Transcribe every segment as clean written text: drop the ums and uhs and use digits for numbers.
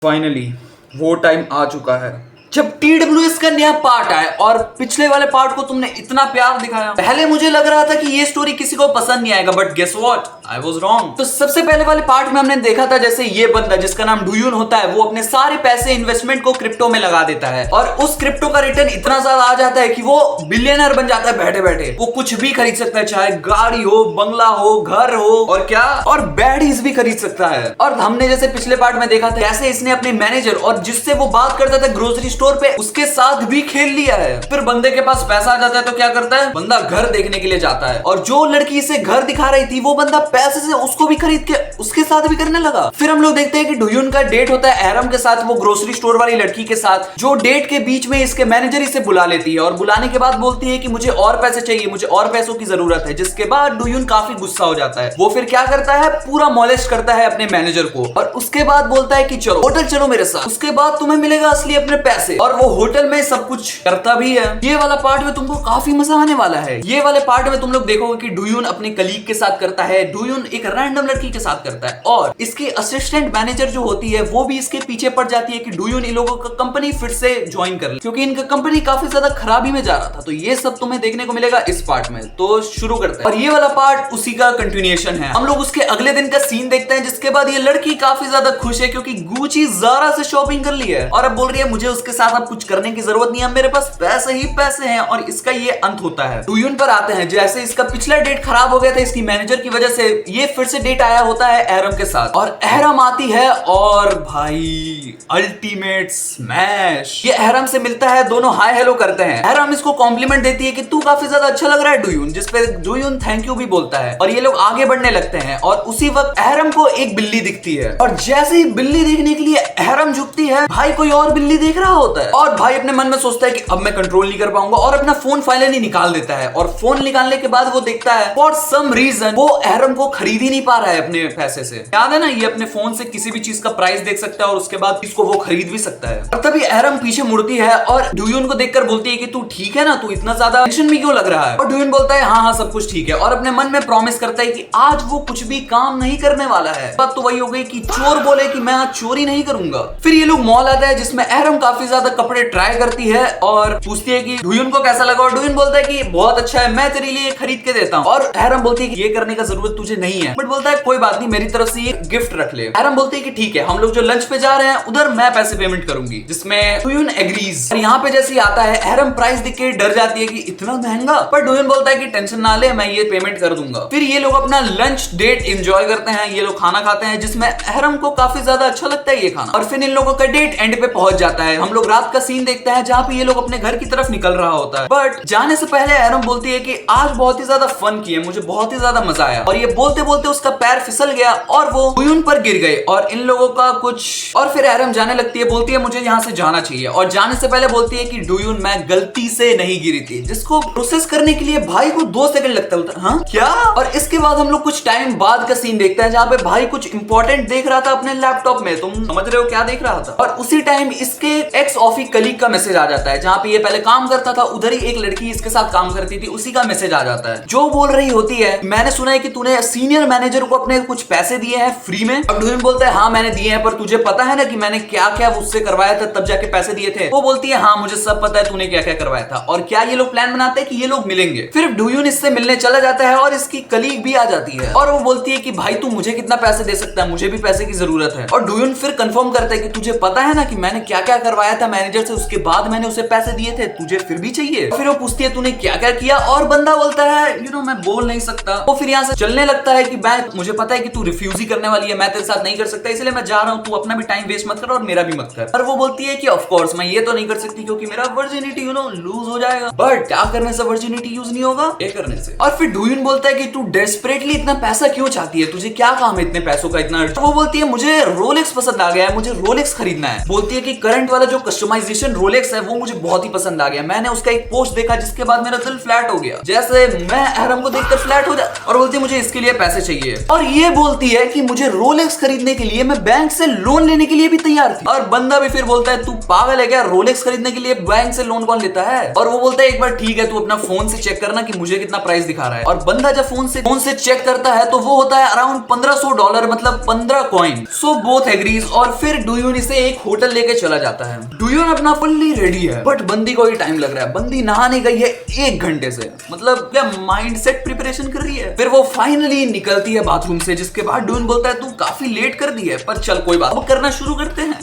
Finally वो time आ चुका है जब TWS का नया पार्ट आया और पिछले वाले पार्ट को तुमने इतना प्यार दिखाया। पहले मुझे लग रहा था कि ये स्टोरी किसी को पसंद नहीं आएगा, but guess what, I was wrong. तो सबसे पहले वाले पार्ट में हमने देखा था जैसे ये बंदा जिसका नाम डुयून होता है वो अपने सारे पैसे इन्वेस्टमेंट को क्रिप्टो में लगा देता है और उस क्रिप्टो का रिटर्न इतना ज्यादा आ जाता है कि वो बिलियनर बन जाता है बैठे बैठे। वो कुछ भी खरीद सकता है, चाहे गाड़ी हो, बंगला हो, घर हो और क्या, और बैडीज भी खरीद सकता है। और हमने जैसे पिछले पार्ट में देखा था कैसे इसने अपने मैनेजर और जिससे वो बात करता था ग्रोसरी स्टोर पे उसके साथ भी खेल लिया है। फिर बंदे के पास पैसा आ जाता है तो क्या करता है, बंदा घर देखने के लिए जाता है और जो लड़की इसे घर दिखा रही थी वो बंदा पैसे से उसको भी खरीद के उसके साथ भी करने लगा। फिर हम लोग देखते हैं कि डुयून का डेट होता है एरम के साथ, वो ग्रोसरी स्टोर वाली लड़की के साथ, जो डेट के बीच में इसके मैनेजर इसे बुला लेती है और बुलाने के बाद बोलती है कि मुझे और पैसे चाहिए, मुझे और पैसों की जरूरत है। जिसके बाद डुयून काफी गुस्सा हो जाता है। वो फिर क्या करता है, पूरा मॉलेस्ट करता है अपने मैनेजर को और उसके बाद बोलता है कि चलो होटल चलो मेरे साथ, उसके बाद तुम्हें मिलेगा असली अपने पैसे। और वो होटल में सब कुछ करता भी है। ये वाला पार्ट में तुमको काफी मजा आने वाला है। ये वाले पार्ट में तुम लोग देखोगे कि डुयून अपने कलीग के साथ करता है, डुयून एक रैंडम लड़की के साथ करता है और इसकी असिस्टेंट मैनेजर जो होती है वो भी इसके पीछे पड़ जाती है कि डुयून इन लोगों का कंपनी फिर से ज्वाइन कर ले, क्योंकि इनका कंपनी काफी ज्यादा खराबी में जा रहा था। तो ये सब तुम्हें देखने को मिलेगा इस पार्ट में। तो शुरू करते हैं और ये वाला पार्ट उसी का कंटिन्यूएशन है। हम लोग उसके अगले दिन का सीन देखते हैं जिसके बाद ये लड़की काफी ज्यादा खुश है क्योंकि गुची ज़ारा से शॉपिंग कर ली है और अब बोल रही है मुझे उसके साथ अब कुछ करने की जरूरत नहीं है, मेरे पास पैसे ही पैसे हैं। और इसका ये अंत होता है। डुयून पर आते हैं, जैसे इसका पिछला डेट खराब हो गया था इसकी मैनेजर की वजह से, ये फिर से डेट आया होता है एरम के साथ और एरम आती है और भाई अल्टीमेट स्मैश। ये एरम से मिलता है, दोनों हाय हेलो करते हैं। एरम इसको कॉम्प्लीमेंट देती है कि तू काफी ज्यादा अच्छा लग रहा है डुयून, जिसपे डुयून थैंक यू भी बोलता है और ये लोग आगे बढ़ने लगते हैं। और उसी वक्त एरम को एक बिल्ली दिखती है और जैसे ही बिल्ली देखने के लिए एरम झुकती है, भाई कोई और बिल्ली देख रहा होता है और भाई अपने मन में सोचता है कि अब मैं कंट्रोल नहीं कर पाऊंगा और अपना फोन फाइनली निकाल देता है। और फोन निकालने के बाद वो देखता है फॉर सम रीजन वो एरम को खरीद ही नहीं पा रहा है अपने पैसे से। याद है ना, ये अपने फोन से किसी भी चीज का प्राइस देख सकता है और उसके बाद इसको वो खरीद भी सकता है। और तभी एरम पीछे मुड़ती है और डुयून को देखकर बोलती है कि तू ठीक है ना, तू इतना ज्यादा टेंशन में क्यों लग रहा है। और डुयून बोलता है हाँ हाँ सब कुछ ठीक है और अपने मन में प्रॉमिस करता है कि आज वो कुछ भी काम नहीं करने वाला है। बात तो वही हो गई कि चोर बोले कि मैं आज चोरी नहीं करूंगा। फिर ये लोग मॉल आता है जिसमें एरम काफी ज्यादा कपड़े ट्राई करती है और पूछती है कि डुयून को कैसा लगा और डुयून बोलता है कि बहुत अच्छा है, मैं तेरे लिए खरीद के देता हूँ। और एरम बोलती है कि ये करने का जरूरत तुझे नहीं है, बट बोलता है कोई बात नहीं, मेरी तरफ से ये गिफ्ट रख ले। एरम बोलती है कि ठीक है, हम लोग जो लंच पे जा रहे हैं उधर मैं पैसे पेमेंट करूंगी, जिसमें डुयून एग्रीज। और यहाँ पे जैसे आता है एरम प्राइस देख के डर जाती है कि इतना महंगा, पर डुयून बोलता है कि टेंशन ना ले, मैं ये पेमेंट कर दूंगा। फिर ये लोग अपना लंच डेट एंजॉय करते हैं, ये लोग खाना खाते हैं जिसमें एरम को काफी ज्यादा अच्छा लगता है ये खाना। और फिर इन लोगों का डेट एंड पे पहुंच जाता है। हम लोग रात का सीन देखते हैं जहाँ पे ये लोग अपने घर की तरफ निकल रहा होता है, बट जाने से पहले एरम बोलती है कि आज बहुत ही ज्यादा फन किए, मुझे बहुत ही ज्यादा मजा आया। और ये बोलते बोलते उसका पैर फिसल गया और वो डुयून पर गिर गए और इन लोगों का कुछ। और फिर एरम जाने लगती है, बोलती है मुझे यहाँ से जाना चाहिए और जाने से पहले बोलती है कि डुयून मैं गलती से नहीं गिरी थी, जिसको प्रोसेस करने के लिए भाई को 2 सेकंड लगता है। हाँ क्या? और इसके बाद हम लोग कुछ टाइम बाद का सीन देखते हैं जहाँ पे भाई कुछ इंपॉर्टेंट देख रहा था अपने लैपटॉप में। तुम समझ रहे हो क्या देख रहा था? और उसी टाइम इसके एक्स ऑफिस कलीग का मैसेज आ जाता है, जहाँ पे ये पहले काम करता था उधर ही एक लड़की इसके साथ काम करती थी, उसी का मैसेज आ जाता है जो बोल रही होती है मैंने सुना है कि तूने सीनियर मैनेजर को अपने कुछ पैसे दिए हैं फ्री में। और डुयून बोलता है हाँ मैंने दिए हैं, पर तुझे पता है ना कि मैंने क्या क्या उससे करवाया था तब जाके पैसे दिए थे। वो बोलती है हाँ मुझे सब पता है तूने क्या क्या करवाया था। और क्या ये लोग प्लान बनाते हैं कि ये लोग मिलेंगे। फिर डुयून इससे मिलने चला जाता है और इसकी कलीग भी आ जाती है और वो बोलती है कि भाई तू मुझे कितना पैसे दे सकता है, मुझे भी पैसे की जरूरत है। और डुयून फिर कंफर्म करता है कि तुझे पता है ना कि मैंने क्या क्या करवाया था मैनेजर से, उसके बाद मैंने उसे पैसे दिए थे, तुझे फिर भी चाहिए। फिर वो पूछती है तूने क्या क्या किया और बंदा बोलता है मैं बोल नहीं सकता। वो फिर यहाँ से चलने लगता है कि मुझे पता है कि तू रिफ्यूज ही करने वाली है, मैं तेरे साथ नहीं कर सकता, इसलिए मैं जा रहा हूँ, तू अपना भी टाइम वेस्ट मत कर और मेरा भी मत कर। और वो बोलती है कि ऑफ कोर्स मैं ये तो नहीं कर सकती क्योंकि मेरा वर्जिनिटी लूज हो जाएगा, बट क्या करने से वर्जिनिटी यूज नहीं होगा, ये करने से। और फिर डुयून बोलता है कि तू डेस्परेटली इतना पैसा क्यों चाहती है, तुझे क्या काम है इतने पैसों का इतना। तो वो बोलती है मुझे रोलेक्स पसंद आ गया है, मुझे रोलेक्स खरीदना है। बोलती है कि करंट वाला जो कस्टमाइजेशन रोलेक्स है वो मुझे बहुत ही पसंद आ गया, मैंने उसका एक पोस्ट देखा जिसके बाद मेरा दिल फ्लैट हो गया, जैसे मैं एरम को देखकर फ्लैट हो जा। और बोलती है मुझे इसके लिए चाहिए, पैसे चाहिए। और ये बोलती है कि मुझे रोलेक्स खरीदने के लिए मैं बैंक से लोन लेने के लिए भी तैयार थी। और बंदा भी फिर बोलता है तू पागल है क्या, रोलेक्स खरीदने के लिए बैंक से लोन कौन लेता है। और वो बोलता है एक बार ठीक है तू अपना फोन से चेक करना कि मुझे कितना प्राइस दिखा रहा है। और बंदा जब फोन से चेक करता है तो वो होता है अराउंड $1500, मतलब 15 कॉइन। सो बोथ एग्रीज और फिर डूयून इसे एक होटल लेके चला जाता है। डूयून अपना फुल्ली रेडी है बट बंदी को ही टाइम लग रहा है। बंदी नहाने गई है 1 घंटे से, मतलब क्या माइंड सेट प्रिपरेशन कर रही है। फिर वो फाइनली निकलती है बाथरूम से, जिसके बाद डूयून बोलता है तू काफी लेट कर दी है, पर चल कोई बात। अब करना शुरू करते हैं।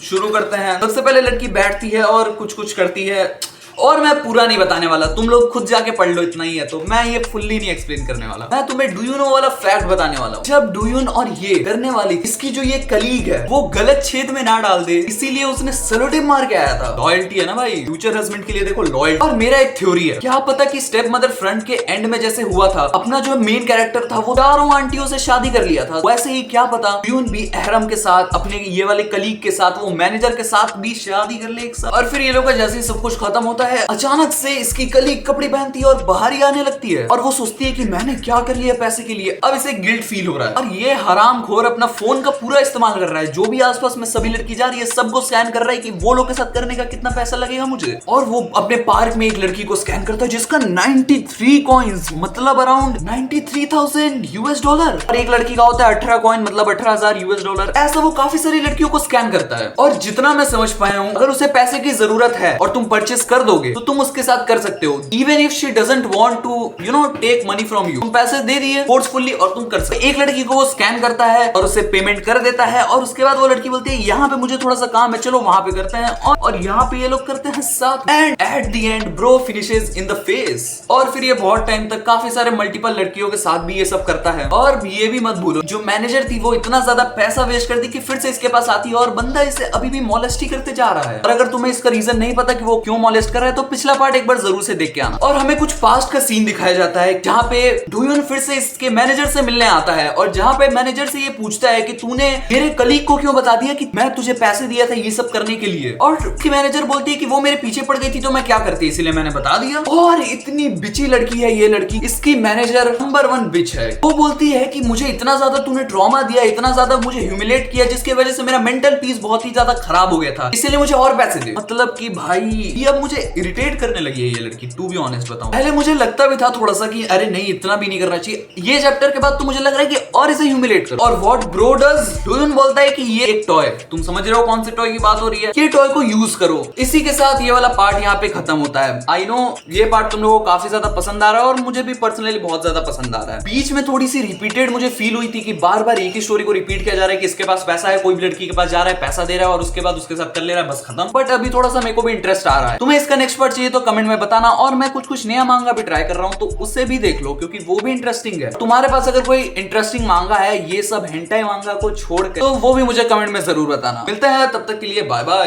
सबसे पहले लड़की बैठती है और कुछ करती है, और मैं पूरा नहीं बताने वाला, तुम लोग खुद जाके पढ़ लो, इतना ही है। तो मैं ये फुल्ली नहीं एक्सप्लेन करने वाला, मैं तुम्हें डूयूनो वाला फैक्ट बताने वाला हूँ। जब डूयून और ये करने वाली इसकी जो ये कलीग है वो गलत छेद में ना डाल दे, इसीलिए उसने सेलोटेप मार के आया था। लॉयल्टी है ना भाई, फ्यूचर हस्बैंड के लिए देखो लॉयल्टी। और मेरा एक थ्योरी है, क्या पता कि स्टेप मदर फ्रंट के एंड में जैसे हुआ था, अपना जो मेन कैरेक्टर था वो 4 आंटियों से शादी कर लिया था, वैसे ही क्या पता डूयून भी अहरम के साथ, अपने ये वाले कलीग के साथ, वो मैनेजर के साथ भी शादी कर ले एक साथ। और फिर ये लोग का जैसे ही सब कुछ खत्म होता है, अचानक से इसकी कलीग कपड़े पहनती है और बाहर ही आने लगती है। और वो सोचती है कि मैंने क्या कर लिया पैसे के लिए। अब इसे गिल्ट फील हो रहा है। और ये हरामखोर अपना फोन का पूरा इस्तेमाल कर रहा है, जो भी आसपास में सभी लड़की जा रही है सबको स्कैन कर रहा है कि वो लोग के साथ करने का कितना पैसा लगेगा मुझे। और वो अपने पार्क में एक लड़की को स्कैन करता है जिसका 93 कॉइन्स, मतलब अराउंड $93,000 और एक लड़की का होता है 18 कॉइन, मतलब $18,000। ऐसा वो काफी सारी लड़कियों को स्कैन करता है। और जितना मैं समझ पाया हूँ, अगर उसे पैसे की जरूरत है और तुम परचेस कर दोगे तो तुम उसके साथ कर सकते हो, even if she doesn't want to take money from you. तुम पैसे दे दिए फोर्सफुली और तुम कर सकते। एक लड़की को वो स्कैन करता है और उसे पेमेंट कर देता है, और उसके बाद वो लड़की बोलती है यहाँ पे मुझे थोड़ा सा काम है, चलो वहां पे करते हैं। और यहाँ पे ये लोग करते हैं साथ, and at the end bro finishes in the face. और फिर ये बहुत टाइम तक काफी सारे मल्टीपल लड़कियों के साथ भी ये सब करता है। और ये भी मत भूलो, जो मैनेजर थी वो इतना ज्यादा पैसा वेस्ट कर दी कि फिर से इसके पास आती है और बंदा इसे अभी भी मॉलेस्ट ही करते जा रहा है। और अगर तुम्हें इसका रीजन नहीं पता कि वो क्यों मॉलेस्ट कर रहा है तो पिछला पार्ट एक बार जरूर से देख के आना। और हमें कुछ पास्ट का सीन दिखाया जाता है जहाँ पे डूयून फिर से इसके मैनेजर से मिलने आता है, और जहाँ पे मैनेजर से ये पूछता है कि तूने मेरे कलीग को क्यों बता दिया कि मैं तुझे पैसे दिया था ये सब करने के लिए। और उसकी मैनेजर बोलती है कि वो मेरे पीछे पड़ गई थी तो मैं क्या करती, इसीलिए मैंने बता दिया। और इतनी बिची लड़की है ये लड़की, इसकी मैनेजर नंबर 1 बिच है। वो बोलती है कि मुझे इतना ज्यादा तूने ट्रॉमा दिया, इतना ज्यादा मुझे ह्यूमिलेट किया, जिसकी वजह से मेरा मेंटल पीस बहुत ही ज्यादा खराब हो गया था, इसीलिए मुझे और पैसे दे। मतलब कि भाई ये अब मुझे इरिटेट करने लगी है ये लड़की, टू बी ऑनेस्ट बताऊं। पहले मुझे लगता भी था थोड़ा सा कि अरे नहीं इतना भी नहीं करना चाहिए, ये चैप्टर के बाद तो मुझे लग रहा है कि और इसे ह्यूमिलेट करो। और व्हाट ब्रो डज, डूयून बोलता है कि ये एक टॉय, तुम समझ रहे हो कौन से टॉय की बात हो रही है, ये टॉय को यूज करो। इसी के साथ ये वाला पार्ट यहाँ पे खत्म होता है। आई नो ये पार्ट तुम लोगों को काफी ज्यादा पसंद आ रहा है और मुझे भी पर्सनली बहुत ज्यादा पसंद आ रहा है। बीच में थोड़ी सी रिपीटेड मुझे फील हुई थी कि बार बार एक ही स्टोरी को रिपीट किया जा रहा है कि इसके पास पैसा है, कोई भी लड़की के पास जा रहा है, पैसा दे रहा है और उसके बाद उसके साथ कर ले रहा है, बस खत्म। बट अभी थोड़ा सा मेरे को भी इंटरेस्ट आ रहा है। तुम्हें इसका नेक्स्ट पार्ट चाहिए तो कमेंट में बताना, और मैं कुछ नया मांगा भी ट्राई कर रहा हूँ तो उससे भी देख लो क्योंकि वो भी इंटरेस्टिंग है। तुम्हारे पास अगर कोई इंटरेस्टिंग मांगा है ये सब हेंटाई मांगा को छोड़ के तो वो भी मुझे कमेंट में जरूर बताना। मिलते हैं तब तक के लिए, बाय बाय।